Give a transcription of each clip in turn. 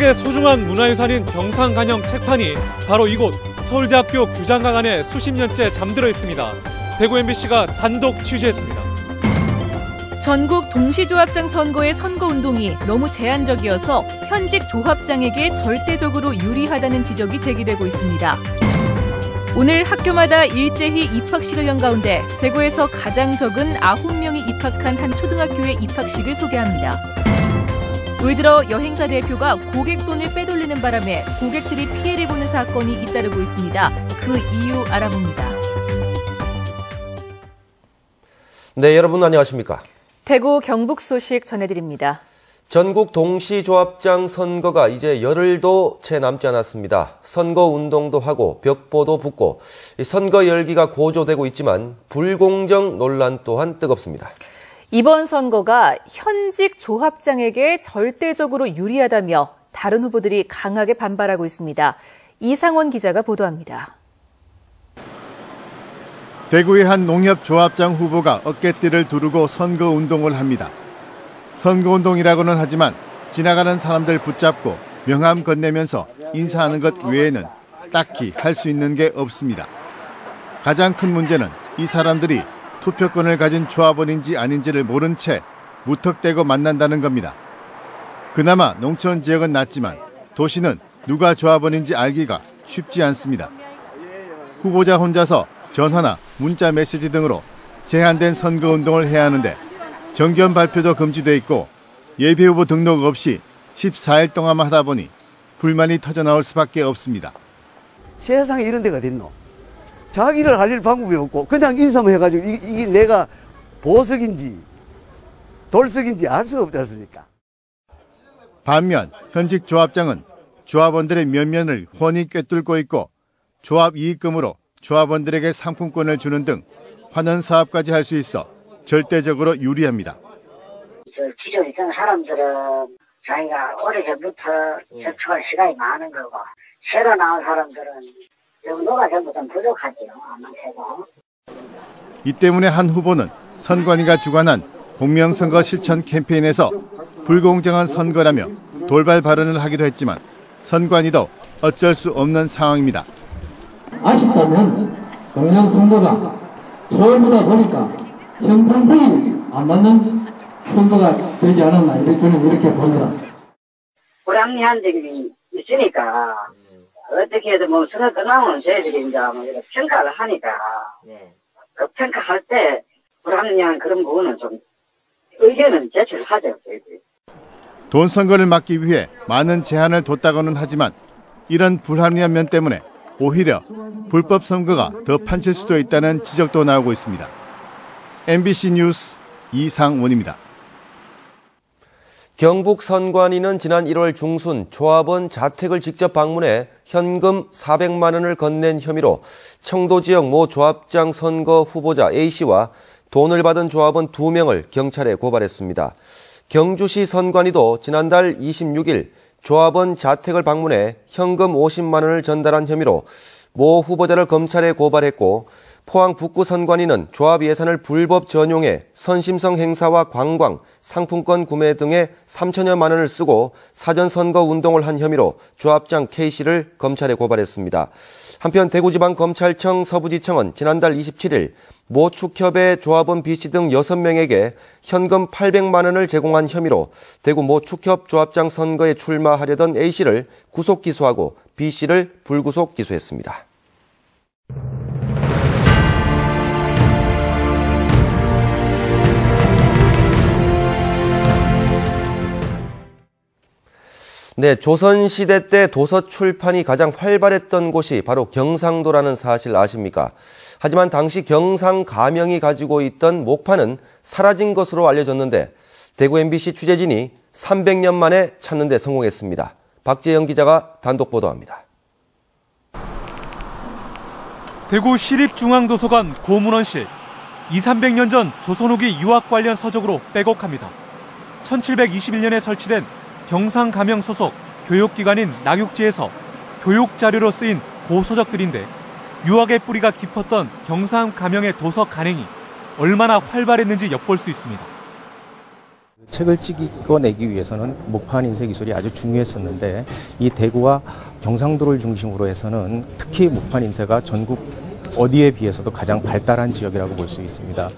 추억의 소중한 문화유산인 경상간영 책판이 바로 이곳 서울대학교 규장각 안에 수십 년째 잠들어 있습니다. 대구 MBC가 단독 취재했습니다. 전국 동시조합장 선거의 선거운동이 너무 제한적이어서 현직 조합장에게 절대적으로 유리하다는 지적이 제기되고 있습니다. 오늘 학교마다 일제히 입학식을 연 가운데 대구에서 가장 적은 9명이 입학한 한 초등학교의 입학식을 소개합니다. 올 들어 여행사 대표가 고객 돈을 빼돌리는 바람에 고객들이 피해를 보는 사건이 잇따르고 있습니다. 그 이유 알아봅니다. 네, 여러분 안녕하십니까? 대구 경북 소식 전해드립니다. 전국 동시조합장 선거가 이제 열흘도 채 남지 않았습니다. 선거운동도 하고 벽보도 붙고 선거 열기가 고조되고 있지만 불공정 논란 또한 뜨겁습니다. 이번 선거가 현직 조합장에게 절대적으로 유리하다며 다른 후보들이 강하게 반발하고 있습니다. 이상원 기자가 보도합니다. 대구의 한 농협조합장 후보가 어깨띠를 두르고 선거운동을 합니다. 선거운동이라고는 하지만 지나가는 사람들 붙잡고 명함 건네면서 인사하는 것 외에는 딱히 할 수 있는 게 없습니다. 가장 큰 문제는 이 사람들이 투표권을 가진 조합원인지 아닌지를 모른 채 무턱대고 만난다는 겁니다. 그나마 농촌 지역은 낫지만 도시는 누가 조합원인지 알기가 쉽지 않습니다. 후보자 혼자서 전화나 문자 메시지 등으로 제한된 선거운동을 해야 하는데 정견 발표도 금지돼 있고 예비후보 등록 없이 14일 동안만 하다 보니 불만이 터져나올 수밖에 없습니다. 세상에 이런 데가 어딨노? 자기를 알릴 방법이 없고 그냥 인사만 해가지고 이게 내가 보석인지 돌석인지 알 수 없지 않습니까? 반면 현직 조합장은 조합원들의 면면을 훤히 꿰뚫고 있고 조합 이익금으로 조합원들에게 상품권을 주는 등 환원 사업까지 할 수 있어 절대적으로 유리합니다. 기존에 있던 사람들은 자기가 오래전부터 접촉할 시간이 많은 거고 새로 나온 사람들은 정도가 전부 좀 부족하죠. 아무래도. 이 때문에 한 후보는 선관위가 주관한 공명선거 실천 캠페인에서 불공정한 선거라며 돌발 발언을 하기도 했지만 선관위도 어쩔 수 없는 상황입니다. 아쉽다면 공명선거가 처음이다 보니까 형평성이 안 맞는 선거가 되지 않았나 저는 이렇게 봅니다. 불합리한 점이 있으니까 어떻게 해도 뭐 선거 끝나면 저희들이 이제 뭐 이렇게 평가를 하니까 그 평가할 때 불합리한 그런 부분은 좀 의견은 제출을 하죠. 저희들이. 돈 선거를 막기 위해 많은 제한을 뒀다고는 하지만 이런 불합리한 면 때문에 오히려 불법 선거가 더 판칠 수도 있다는 지적도 나오고 있습니다. MBC 뉴스 이상원입니다. 경북 선관위는 지난 1월 중순 조합원 자택을 직접 방문해 현금 400만 원을 건넨 혐의로 청도 지역 모 조합장 선거 후보자 A씨와 돈을 받은 조합원 2명을 경찰에 고발했습니다. 경주시 선관위도 지난달 26일 조합원 자택을 방문해 현금 50만 원을 전달한 혐의로 모 후보자를 검찰에 고발했고 포항 북구 선관위는 조합 예산을 불법 전용해 선심성 행사와 관광, 상품권 구매 등에 3천여만 원을 쓰고 사전 선거 운동을 한 혐의로 조합장 K씨를 검찰에 고발했습니다. 한편 대구지방검찰청 서부지청은 지난달 27일 모 축협의 조합원 B씨 등 6명에게 현금 800만 원을 제공한 혐의로 대구 모 축협 조합장 선거에 출마하려던 A씨를 구속 기소하고 B씨를 불구속 기소했습니다. 네, 조선시대 때 도서 출판이 가장 활발했던 곳이 바로 경상도라는 사실 아십니까? 하지만 당시 경상 가명이 가지고 있던 목판은 사라진 것으로 알려졌는데 대구 MBC 취재진이 300년 만에 찾는 데 성공했습니다. 박재영 기자가 단독 보도합니다. 대구 시립중앙도서관 고문원실. 200~300년 전 조선 후기 유학 관련 서적으로 빼곡합니다. 1721년에 설치된 경상 가명 소속 교육기관인 낙육지에서 교육 자료로 쓰인 고서적들인데 유학의 뿌리가 깊었던 경상 가명의 도서 간행이 얼마나 활발했는지 엿볼 수 있습니다. 책을 찍어내기 위해서는 목판 인쇄 기술이 아주 중요했었는데 이 대구와 경상도를 중심으로 해서는 특히 목판 인쇄가 전국 어디에 비해서도 가장 발달한 지역이라고 볼 수 있습니다.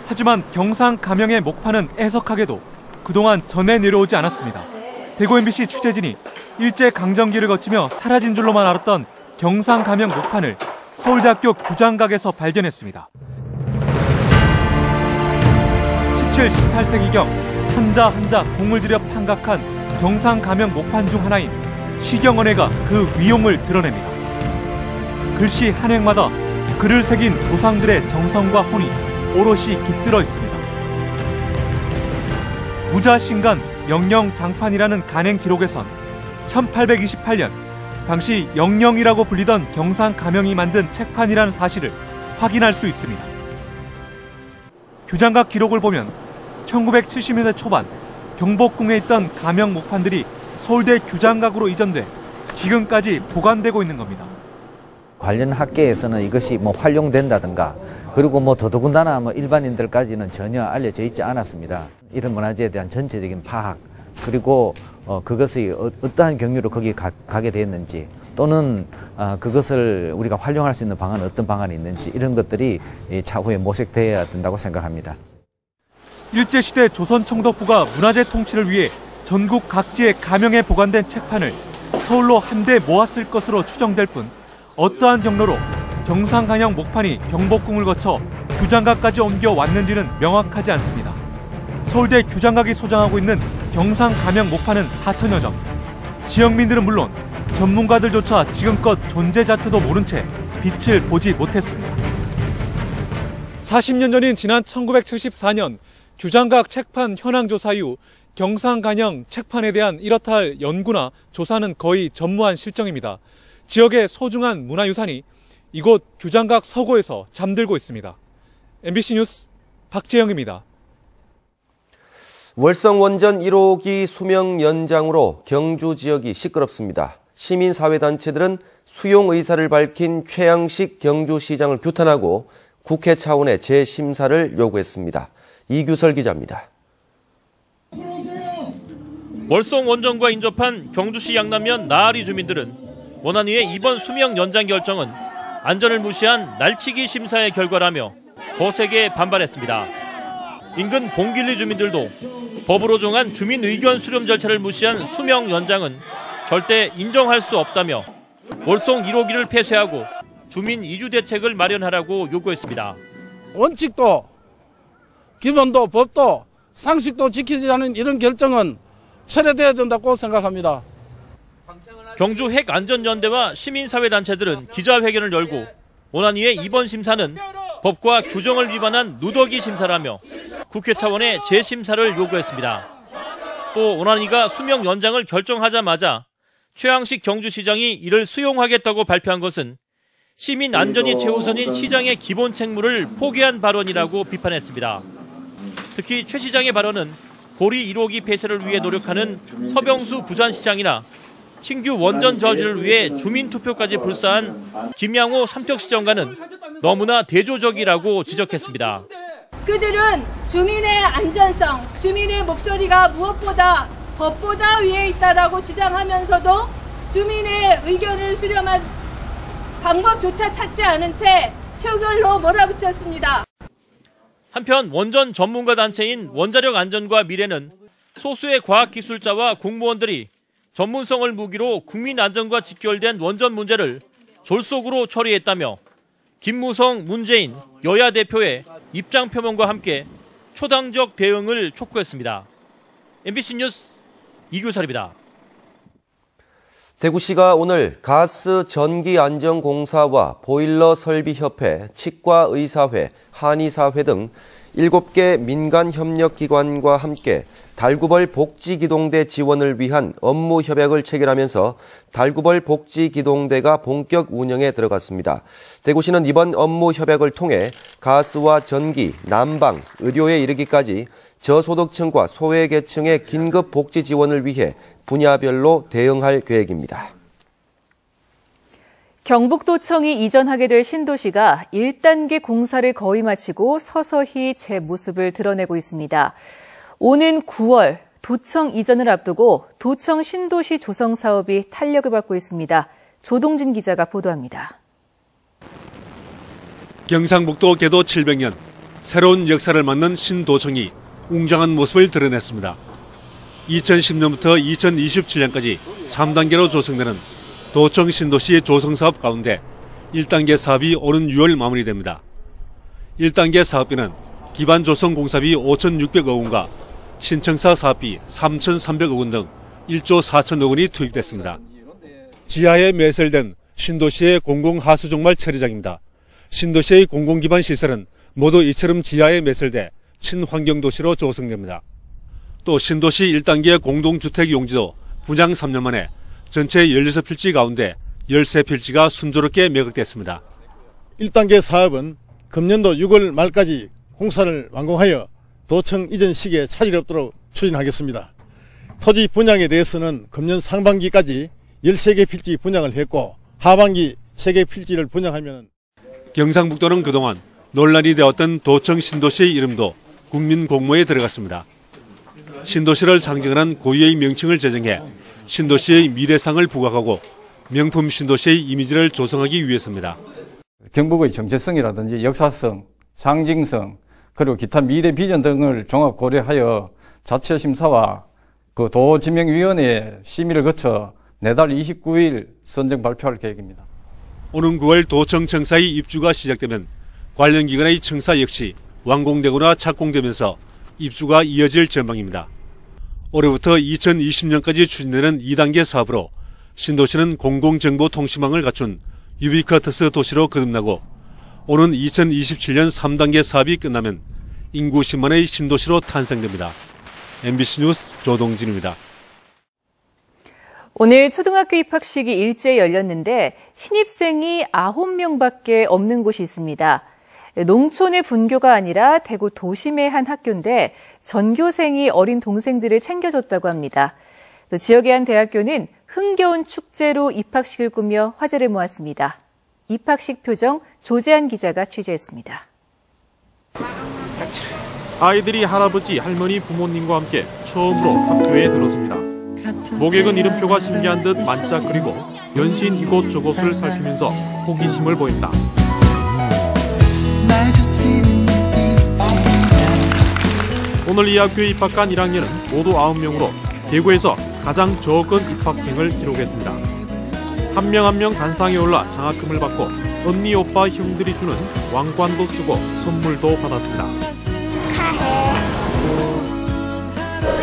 하지만 경상 가명의 목판은 애석하게도 그동안 전해 내려오지 않았습니다. 대구 MBC 취재진이 일제강점기를 거치며 사라진 줄로만 알았던 경상 가명 목판을 서울대학교 규장각에서 발견했습니다. 17, 18세기경 한자 한자 공을 들여 판각한 경상 가명 목판 중 하나인 시경언해가 그 위용을 드러냅니다. 글씨 한 획마다 글을 새긴 조상들의 정성과 혼이 오롯이 깃들어 있습니다. 무자신간 영영장판이라는 간행 기록에선 1828년 당시 영영이라고 불리던 경상 가명이 만든 책판이라는 사실을 확인할 수 있습니다. 규장각 기록을 보면 1970년대 초반 경복궁에 있던 가명 목판들이 서울대 규장각으로 이전돼 지금까지 보관되고 있는 겁니다. 관련 학계에서는 이것이 활용된다든가 그리고 더더군다나 일반인들까지는 전혀 알려져 있지 않았습니다. 이런 문화재에 대한 전체적인 파악 그리고 그것이 어떠한 경위로 거기 가게 됐는지 또는 그것을 우리가 활용할 수 있는 방안은 어떤 방안이 있는지 이런 것들이 차후에 모색되어야 된다고 생각합니다. 일제시대 조선청독부가 문화재 통치를 위해 전국 각지의 가명에 보관된 책판을 서울로 한데 모았을 것으로 추정될 뿐 어떠한 경로로 경상간영 목판이 경복궁을 거쳐 규장각까지 옮겨왔는지는 명확하지 않습니다. 서울대 규장각이 소장하고 있는 경상가명 목판은 4천여 점. 지역민들은 물론 전문가들조차 지금껏 존재 자체도 모른 채 빛을 보지 못했습니다. 40년 전인 지난 1974년 규장각 책판 현황 조사 이후 경상간영 책판에 대한 이렇다 할 연구나 조사는 거의 전무한 실정입니다. 지역의 소중한 문화유산이 이곳 규장각 서고에서 잠들고 있습니다. MBC 뉴스 박재영입니다. 월성 원전 1호기 수명 연장으로 경주 지역이 시끄럽습니다. 시민사회단체들은 수용 의사를 밝힌 최양식 경주시장을 규탄하고 국회 차원의 재심사를 요구했습니다. 이규설 기자입니다. 월성 원전과 인접한 경주시 양남면 나아리 주민들은 원안위의 이번 수명 연장 결정은 안전을 무시한 날치기 심사의 결과라며 거세게 반발했습니다. 인근 봉길리 주민들도 법으로 정한 주민 의견 수렴 절차를 무시한 수명 연장은 절대 인정할 수 없다며 월성 1호기를 폐쇄하고 주민 이주 대책을 마련하라고 요구했습니다. 원칙도 기본도 법도 상식도 지키지 않은 이런 결정은 철회돼야 된다고 생각합니다. 경주 핵안전연대와 시민사회단체들은 기자회견을 열고 원안위의 이번 심사는 법과 규정을 위반한 누더기 심사라며 국회 차원의 재심사를 요구했습니다. 또 원안위가 수명 연장을 결정하자마자 최양식 경주시장이 이를 수용하겠다고 발표한 것은 시민 안전이 최우선인 시장의 기본 책무를 포기한 발언이라고 비판했습니다. 특히 최 시장의 발언은 고리 1호기 폐쇄를 위해 노력하는 서병수 부산시장이나 신규 원전 저지를 위해 주민투표까지 불사한 김양호 삼척시장과는 너무나 대조적이라고 지적했습니다. 그들은 주민의 안전성, 주민의 목소리가 무엇보다 법보다 위에 있다라고 주장하면서도 주민의 의견을 수렴한 방법조차 찾지 않은 채 표결로 몰아붙였습니다. 한편 원전 전문가 단체인 원자력 안전과 미래는 소수의 과학기술자와 공무원들이 전문성을 무기로 국민 안전과 직결된 원전 문제를 졸속으로 처리했다며 김무성, 문재인 여야 대표의 입장 표명과 함께 초당적 대응을 촉구했습니다. MBC 뉴스 이규설입니다. 대구시가 오늘 가스전기안전공사와 보일러설비협회, 치과의사회, 한의사회 등 7개 민간협력기관과 함께 달구벌 복지기동대 지원을 위한 업무 협약을 체결하면서 달구벌 복지기동대가 본격 운영에 들어갔습니다. 대구시는 이번 업무 협약을 통해 가스와 전기, 난방, 의료에 이르기까지 저소득층과 소외계층의 긴급 복지 지원을 위해 분야별로 대응할 계획입니다. 경북도청이 이전하게 될 신도시가 1단계 공사를 거의 마치고 서서히 제 모습을 드러내고 있습니다. 오는 9월 도청 이전을 앞두고 도청 신도시 조성 사업이 탄력을 받고 있습니다. 조동진 기자가 보도합니다. 경상북도 개도 700년, 새로운 역사를 맞는 신도청이 웅장한 모습을 드러냈습니다. 2010년부터 2027년까지 3단계로 조성되는 도청 신도시 조성사업 가운데 1단계 사업이 오는 6월 마무리됩니다. 1단계 사업비는 기반 조성 공사비 5,600억 원과 신청사 사업비 3,300억 원 등 1조 4천억 원이 투입됐습니다. 지하에 매설된 신도시의 공공하수종말 처리장입니다. 신도시의 공공기반 시설은 모두 이처럼 지하에 매설돼 친환경도시로 조성됩니다. 또 신도시 1단계 공동주택 용지도 분양 3년 만에 전체 16필지 가운데 13필지가 순조롭게 매각됐습니다. 1단계 사업은 금년도 6월 말까지 공사를 완공하여 도청 이전 시기에 차질 없도록 추진하겠습니다. 토지 분양에 대해서는 금년 상반기까지 13개 필지 분양을 했고 하반기 3개 필지를 분양하면 경상북도는 그동안 논란이 되었던 도청 신도시의 이름도 국민 공모에 들어갔습니다. 신도시를 상징하는 고유의 명칭을 제정해 신도시의 미래상을 부각하고 명품 신도시의 이미지를 조성하기 위해서입니다. 경북의 정체성이라든지 역사성, 상징성, 그리고 기타 미래 비전 등을 종합 고려하여 자체 심사와 그 도지명위원회 심의를 거쳐 내달 29일 선정 발표할 계획입니다. 오는 9월 도청 청사의 입주가 시작되면 관련 기관의 청사 역시 완공되거나 착공되면서 입주가 이어질 전망입니다. 올해부터 2020년까지 추진되는 2단계 사업으로 신도시는 공공정보통신망을 갖춘 유비쿼터스 도시로 거듭나고 오는 2027년 3단계 사업이 끝나면 인구 10만의 신도시로 탄생됩니다. MBC 뉴스 조동진입니다. 오늘 초등학교 입학식이 일제히 열렸는데 신입생이 9명밖에 없는 곳이 있습니다. 농촌의 분교가 아니라 대구 도심의 한 학교인데 전교생이 어린 동생들을 챙겨줬다고 합니다. 또 지역의 한 대학교는 흥겨운 축제로 입학식을 꾸며 화제를 모았습니다. 입학식 표정 조재한 기자가 취재했습니다. 아이들이 할아버지, 할머니, 부모님과 함께 처음으로 학교에 들어섭니다. 목액은 이름표가 신기한 듯 반짝거리고 연신 이곳저곳을 살피면서 호기심을 보인다. 오늘 이 학교에 입학한 1학년은 모두 9명으로 대구에서 가장 적은 입학생을 기록했습니다. 한 명 한 명 단상에 올라 장학금을 받고 언니, 오빠, 형들이 주는 왕관도 쓰고 선물도 받았습니다. 축하해.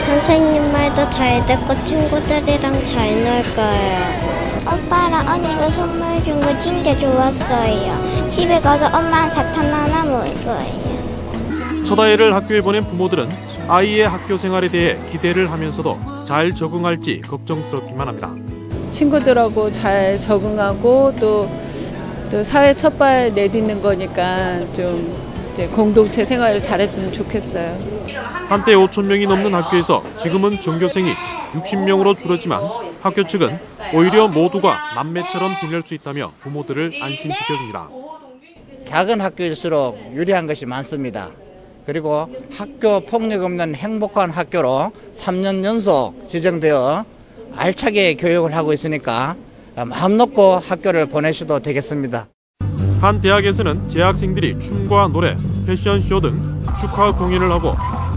선생님 말도 잘 듣고 친구들이랑 잘 놀 거예요. 오빠랑 언니가 선물 준 거 진짜 좋았어요. 집에 가서 엄마랑 사탕 하나 먹을 거예요. 첫 아이를 학교에 보낸 부모들은 아이의 학교 생활에 대해 기대를 하면서도 잘 적응할지 걱정스럽기만 합니다. 친구들하고 잘 적응하고 또 사회 첫발 내딛는 거니까 좀 이제 공동체 생활을 잘했으면 좋겠어요. 한때 5천 명이 넘는 학교에서 지금은 전교생이 60명으로 줄었지만 학교 측은 오히려 모두가 남매처럼 지낼 수 있다며 부모들을 안심시켜줍니다. 작은 학교일수록 유리한 것이 많습니다. 그리고 학교 폭력 없는 행복한 학교로 3년 연속 지정되어 알차게 교육을 하고 있으니까 마음 놓고 학교를 보내셔도 되겠습니다. 한 대학에서는 재학생들이 춤과 노래, 패션쇼 등 축하 공연을 하고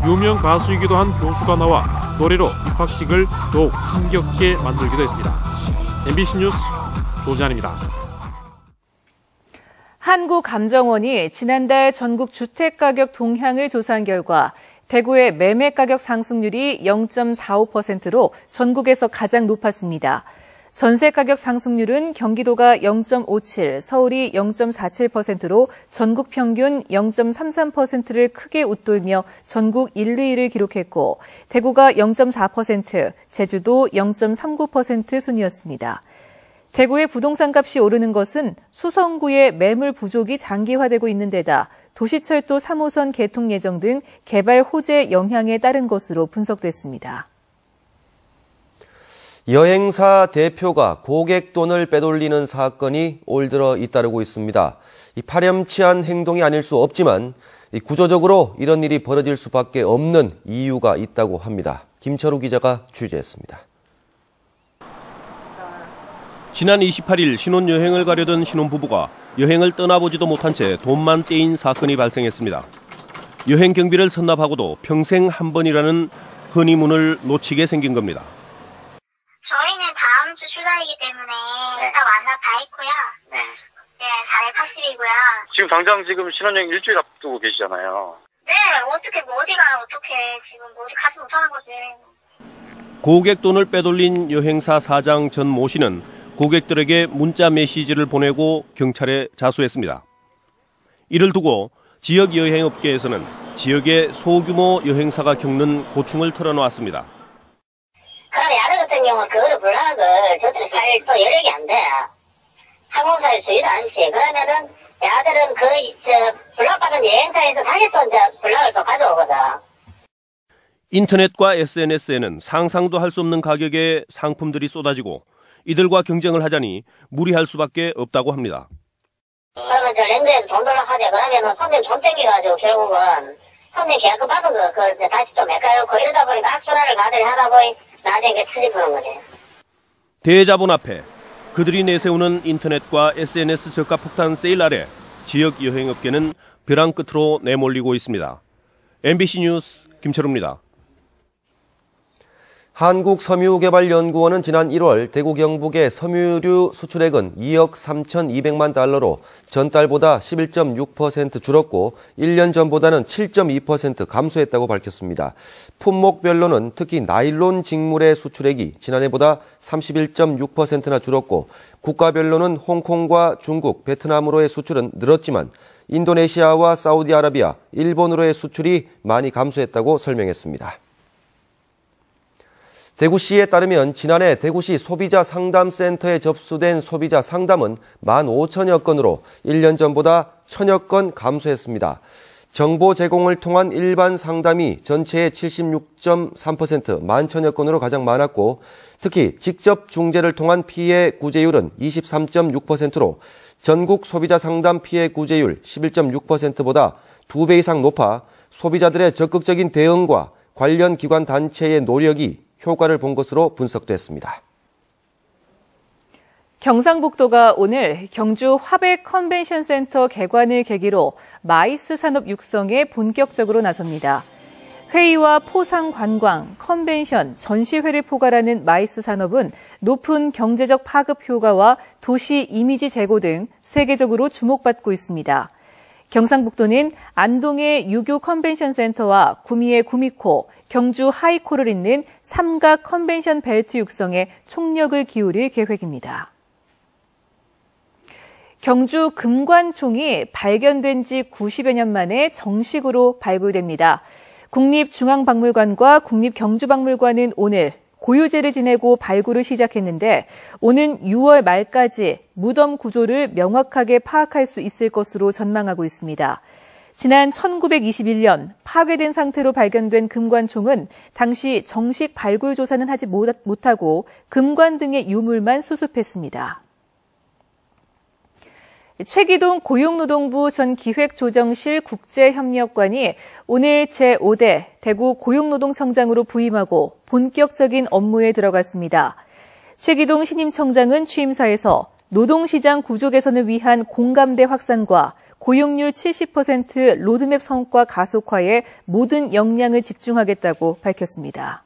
유명 가수이기도 한 교수가 나와 노래로 입학식을 더욱 힘겹게 만들기도 했습니다. MBC 뉴스 조지한입니다. 한국감정원이 지난달 전국 주택가격 동향을 조사한 결과 대구의 매매가격 상승률이 0.45%로 전국에서 가장 높았습니다. 전세가격 상승률은 경기도가 0.57, 서울이 0.47%로 전국 평균 0.33%를 크게 웃돌며 전국 1, 2위를 기록했고 대구가 0.4%, 제주도 0.39% 순이었습니다. 대구의 부동산 값이 오르는 것은 수성구의 매물 부족이 장기화되고 있는 데다 도시철도 3호선 개통 예정 등 개발 호재 영향에 따른 것으로 분석됐습니다. 여행사 대표가 고객 돈을 빼돌리는 사건이 올 들어 잇따르고 있습니다. 이 파렴치한 행동이 아닐 수 없지만 구조적으로 이런 일이 벌어질 수밖에 없는 이유가 있다고 합니다. 김철우 기자가 취재했습니다. 지난 28일 신혼여행을 가려던 신혼부부가 여행을 떠나보지도 못한 채 돈만 떼인 사건이 발생했습니다. 여행 경비를 선납하고도 평생 한 번이라는 허니문을 놓치게 생긴 겁니다. 저희는 다음 주 출발이기 때문에 다 완납 다 했고요. 네, 480이고요. 지금 당장 신혼여행 일주일 앞두고 계시잖아요. 네, 어떻게 어디가 지금 어디 가지 못하는 거지. 고객 돈을 빼돌린 여행사 사장 전 모 씨는 고객들에게 문자 메시지를 보내고 경찰에 자수했습니다. 이를 두고 지역 여행업계에서는 지역의 소규모 여행사가 겪는 고충을 털어놓았습니다. 그다음에 야들 같은 경우는 그거를 불러는 걸 저들이 살 또 여력이 안 돼. 항공사를 주지도 않지. 그러면은 야들은 블락받은 여행사에서 다시 또 블락을 또 가져오거든. 인터넷과 SNS에는 상상도 할 수 없는 가격의 상품들이 쏟아지고 이들과 경쟁을 하자니 무리할 수밖에 없다고 합니다. 그러면 랜드에서 돈 돌려 하대. 그러면은 손님 돈 땡겨가지고 결국은 손님 계약금 받은 거 다시 좀 헷갈려고 이러다 보니까 악순환을 가들이 하다 보니 나중에 틀리는 거지. 대자본 앞에 그들이 내세우는 인터넷과 SNS 저가 폭탄 세일 아래 지역 여행업계는 벼랑 끝으로 내몰리고 있습니다. MBC 뉴스 김철우입니다. 한국섬유개발연구원은 지난 1월 대구 경북의 섬유류 수출액은 2억 3,200만 달러로 전달보다 11.6% 줄었고 1년 전보다는 7.2% 감소했다고 밝혔습니다. 품목별로는 특히 나일론 직물의 수출액이 지난해보다 31.6%나 줄었고 국가별로는 홍콩과 중국, 베트남으로의 수출은 늘었지만 인도네시아와 사우디아라비아, 일본으로의 수출이 많이 감소했다고 설명했습니다. 대구시에 따르면 지난해 대구시 소비자 상담센터에 접수된 소비자 상담은 15,000여 건으로 1년 전보다 1,000여 건 감소했습니다. 정보 제공을 통한 일반 상담이 전체의 76.3%, 11,000여 건으로 가장 많았고 특히 직접 중재를 통한 피해 구제율은 23.6%로 전국 소비자 상담 피해 구제율 11.6%보다 2배 이상 높아 소비자들의 적극적인 대응과 관련 기관 단체의 노력이 효과를 본 것으로 분석됐습니다. 경상북도가 오늘 경주 화백 컨벤션 센터 개관을 계기로 마이스 산업 육성에 본격적으로 나섭니다. 회의와 포상 관광, 컨벤션, 전시회를 포괄하는 마이스 산업은 높은 경제적 파급 효과와 도시 이미지 제고 등 세계적으로 주목받고 있습니다. 경상북도는 안동의 유교 컨벤션 센터와 구미의 구미코, 경주 하이코를 잇는 삼각 컨벤션 벨트 육성에 총력을 기울일 계획입니다. 경주 금관총이 발견된 지 90여 년 만에 정식으로 발굴됩니다. 국립중앙박물관과 국립경주박물관은 오늘 고유제를 지내고 발굴을 시작했는데 오는 6월 말까지 무덤 구조를 명확하게 파악할 수 있을 것으로 전망하고 있습니다. 지난 1921년 파괴된 상태로 발견된 금관총은 당시 정식 발굴 조사는 하지 못하고 금관 등의 유물만 수습했습니다. 최기동 고용노동부 전 기획조정실 국제협력관이 오늘 제5대 대구 고용노동청장으로 부임하고 본격적인 업무에 들어갔습니다. 최기동 신임 청장은 취임사에서 노동시장 구조 개선을 위한 공감대 확산과 고용률 70% 로드맵 성과 가속화에 모든 역량을 집중하겠다고 밝혔습니다.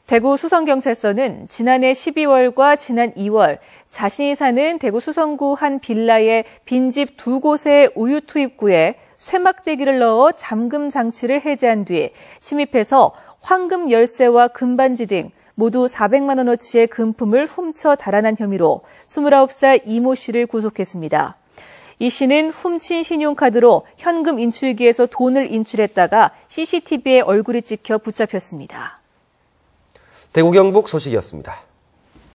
대구 수성경찰서는 지난해 12월과 지난 2월 자신이 사는 대구 수성구 한 빌라의 빈집 2곳의 우유 투입구에 쇠막대기를 넣어 잠금 장치를 해제한 뒤 침입해서 황금 열쇠와 금반지 등 모두 400만 원어치의 금품을 훔쳐 달아난 혐의로 29살 이모 씨를 구속했습니다. 이 씨는 훔친 신용카드로 현금 인출기에서 돈을 인출했다가 CCTV에 얼굴이 찍혀 붙잡혔습니다. 대구 경북 소식이었습니다.